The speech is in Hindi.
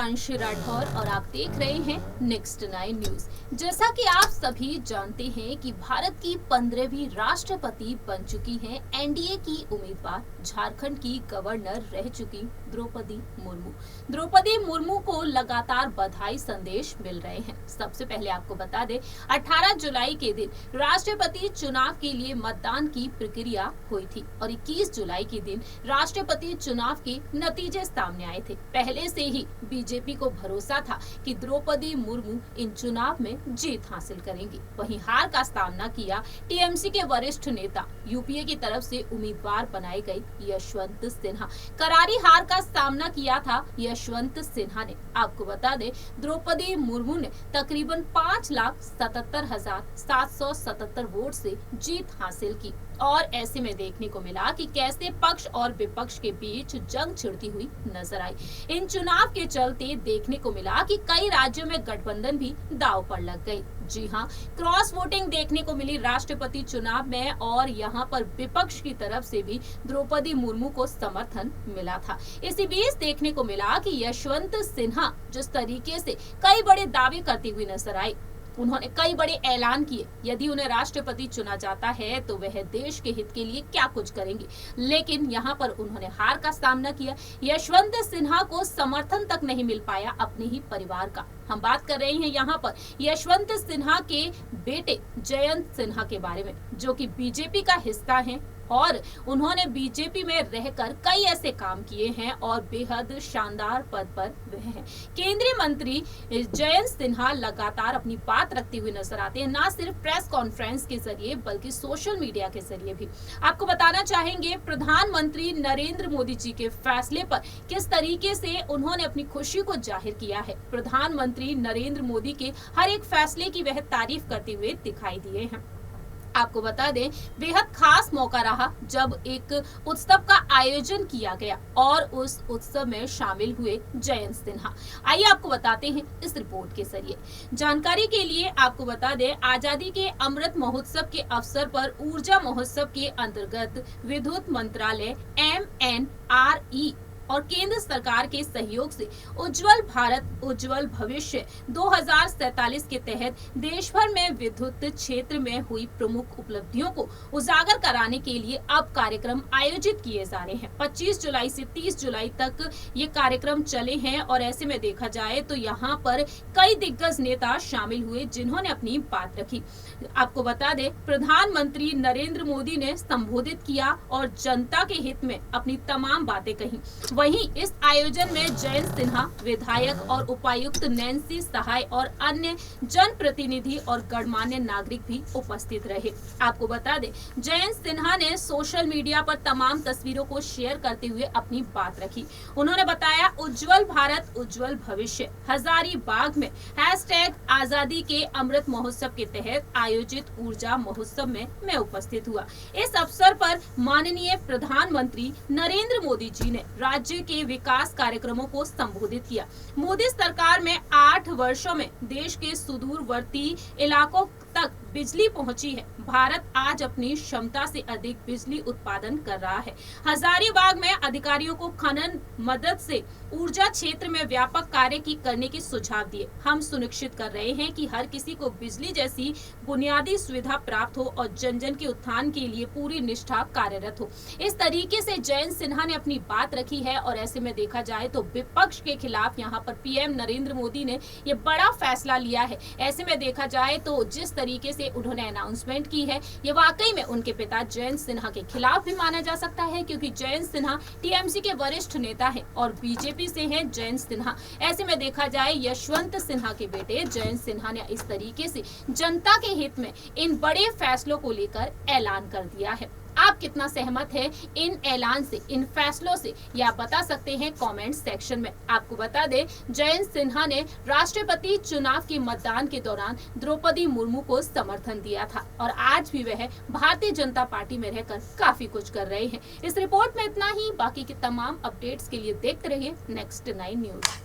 प्रियांशी राठौर और आप देख रहे हैं नेक्स्ट 9 न्यूज। जैसा कि आप सभी जानते हैं कि भारत की 15वीं राष्ट्रपति बन चुकी हैं एनडीए की उम्मीदवार, झारखंड की गवर्नर रह चुकी द्रौपदी मुर्मू। द्रौपदी मुर्मू को लगातार बधाई संदेश मिल रहे हैं। सबसे पहले आपको बता दें, 18 जुलाई के दिन राष्ट्रपति चुनाव के लिए मतदान की प्रक्रिया हुई थी और 21 जुलाई के दिन राष्ट्रपति चुनाव के नतीजे सामने आए थे। पहले से ही बीजेपी को भरोसा था कि द्रौपदी मुर्मू इन चुनाव में जीत हासिल करेंगी। वहीं हार का सामना किया टीएमसी के वरिष्ठ नेता, यूपीए की तरफ से उम्मीदवार बनाए गए यशवंत सिन्हा। करारी हार का सामना किया था यशवंत सिन्हा ने। आपको बता दें, द्रौपदी मुर्मू ने तकरीबन 5,77,777 वोट से जीत हासिल की और ऐसे में देखने को मिला कि कैसे पक्ष और विपक्ष के बीच जंग छिड़ती हुई नजर आई। इन चुनाव के चलते देखने को मिला कि कई राज्यों में गठबंधन भी दांव पर लग गई। जी हां, क्रॉस वोटिंग देखने को मिली राष्ट्रपति चुनाव में और यहां पर विपक्ष की तरफ से भी द्रौपदी मुर्मू को समर्थन मिला था। इसी बीच देखने को मिला कि यशवंत सिन्हा जिस तरीके से कई बड़े दावे करती हुई नजर आई, उन्होंने कई बड़े ऐलान किए। यदि उन्हें राष्ट्रपति चुना जाता है तो वह देश के हित के लिए क्या कुछ करेंगे, लेकिन यहाँ पर उन्होंने हार का सामना किया। यशवंत सिन्हा को समर्थन तक नहीं मिल पाया अपने ही परिवार का। हम बात कर रहे हैं यहाँ पर यशवंत सिन्हा के बेटे जयंत सिन्हा के बारे में, जो कि बीजेपी का हिस्सा हैं और उन्होंने बीजेपी में रहकर कई ऐसे काम किए हैं और बेहद शानदार पद पर वह हैं। केंद्रीय मंत्री जयंत सिन्हा लगातार अपनी बात रखते हुए नजर आते हैं, ना सिर्फ प्रेस कॉन्फ्रेंस के जरिए बल्कि सोशल मीडिया के जरिए भी। आपको बताना चाहेंगे, प्रधानमंत्री नरेंद्र मोदी जी के फैसले पर किस तरीके से उन्होंने अपनी खुशी को जाहिर किया है। प्रधानमंत्री नरेंद्र मोदी के हर एक फैसले की वह तारीफ करते हुए दिखाई दिए हैं। आपको बता दें, बेहद खास मौका रहा जब एक उत्सव का आयोजन किया गया और उस उत्सव में शामिल हुए जयंत सिन्हा। आइए आपको बताते हैं इस रिपोर्ट के जरिए। जानकारी के लिए आपको बता दें, आजादी के अमृत महोत्सव के अवसर पर ऊर्जा महोत्सव के अंतर्गत विद्युत मंत्रालय MNRE और केंद्र सरकार के सहयोग से उज्जवल भारत उज्जवल भविष्य 2047 के तहत देश भर में विद्युत क्षेत्र में हुई प्रमुख उपलब्धियों को उजागर कराने के लिए अब कार्यक्रम आयोजित किए जा रहे हैं। 25 जुलाई से 30 जुलाई तक ये कार्यक्रम चले हैं और ऐसे में देखा जाए तो यहाँ पर कई दिग्गज नेता शामिल हुए जिन्होंने अपनी बात रखी। आपको बता दें, प्रधानमंत्री नरेंद्र मोदी ने संबोधित किया और जनता के हित में अपनी तमाम बातें कही। वहीं इस आयोजन में जयंत सिन्हा, विधायक और उपायुक्त नैन्सी सहाय और अन्य जनप्रतिनिधि और गणमान्य नागरिक भी उपस्थित रहे। आपको बता दें, जयंत सिन्हा ने सोशल मीडिया पर तमाम तस्वीरों को शेयर करते हुए अपनी बात रखी। उन्होंने बताया, उज्जवल भारत उज्जवल भविष्य हजारीबाग में #आजादी के अमृत महोत्सव के तहत आयोजित ऊर्जा महोत्सव में मैं उपस्थित हुआ। इस अवसर पर माननीय प्रधानमंत्री नरेंद्र मोदी जी ने राज्य के विकास कार्यक्रमों को संबोधित किया। मोदी सरकार में 8 वर्षों में देश के सुदूरवर्ती इलाकों तक बिजली पहुंची है। भारत आज अपनी क्षमता से अधिक बिजली उत्पादन कर रहा है। हजारीबाग में अधिकारियों को खनन मदद से ऊर्जा क्षेत्र में व्यापक कार्य करने की सुझाव दिए। हम सुनिश्चित कर रहे हैं कि हर किसी को बिजली जैसी बुनियादी सुविधा प्राप्त हो और जन जन के उत्थान के लिए पूरी निष्ठा कार्यरत हो। इस तरीके से जयंत सिन्हा ने अपनी बात रखी है और ऐसे में देखा जाए तो विपक्ष के खिलाफ यहाँ पर पीएम नरेंद्र मोदी ने ये बड़ा फैसला लिया है। ऐसे में देखा जाए तो जिस तरीके से उन्होंने अनाउंसमेंट की है, ये वाकई में उनके पिता जयंत सिन्हा के खिलाफ भी माना जा सकता है, क्योंकि जयंत सिन्हा टीएमसी के वरिष्ठ नेता हैं और बीजेपी से हैं जयंत सिन्हा। ऐसे में देखा जाए, यशवंत सिन्हा के बेटे जयंत सिन्हा ने इस तरीके से जनता के हित में इन बड़े फैसलों को लेकर ऐलान कर दिया है। आप कितना सहमत है इन ऐलान से, इन फैसलों से, या बता सकते हैं कमेंट सेक्शन में। आपको बता दें, जयंत सिन्हा ने राष्ट्रपति चुनाव के मतदान के दौरान द्रौपदी मुर्मू को समर्थन दिया था और आज भी वह भारतीय जनता पार्टी में रहकर काफी कुछ कर रहे हैं। इस रिपोर्ट में इतना ही। बाकी के तमाम अपडेट्स के लिए देखते रहिए नेक्स्ट 9 न्यूज।